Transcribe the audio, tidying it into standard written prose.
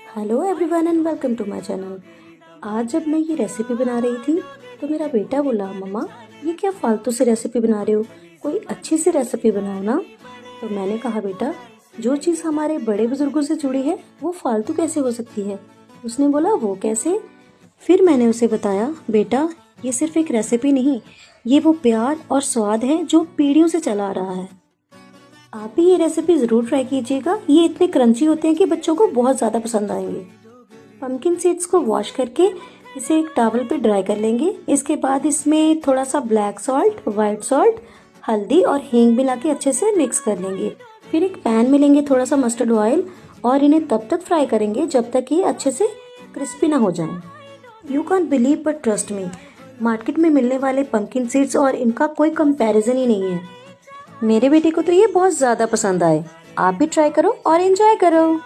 Hello everyone and welcome to my channel. आज जब मैं ये रेसिपी बना रही थी तो मेरा बेटा बोला, मम्मा ये क्या फालतू सी रेसिपी बना रहे हो, कोई अच्छी सी रेसिपी बनाओ ना। तो मैंने कहा, बेटा जो चीज़ हमारे बड़े बुजुर्गों से जुड़ी है वो फालतू कैसे हो सकती है। उसने बोला, वो कैसे। फिर मैंने उसे बताया, बेटा ये सिर्फ एक रेसिपी नहीं, ये वो प्यार और स्वाद है जो पीढ़ियों से चला आ रहा है। आप भी ये रेसिपी ज़रूर ट्राई कीजिएगा। ये इतने क्रंची होते हैं कि बच्चों को बहुत ज़्यादा पसंद आएंगे। पंपकिन सीड्स को वॉश करके इसे एक टॉवल पे ड्राई कर लेंगे। इसके बाद इसमें थोड़ा सा ब्लैक सॉल्ट, वाइट सॉल्ट, हल्दी और हींग मिला के अच्छे से मिक्स कर लेंगे। फिर एक पैन में लेंगे थोड़ा सा मस्टर्ड ऑयल और इन्हें तब तक फ्राई करेंगे जब तक ये अच्छे से क्रिस्पी ना हो जाएं। You can believe but trust me, market में मिलने वाले पंपकिन सीड्स और इनका कोई कंपैरिजन ही नहीं है। मेरे बेटे को तो ये बहुत ज़्यादा पसंद आए। आप भी ट्राई करो और एंजॉय करो।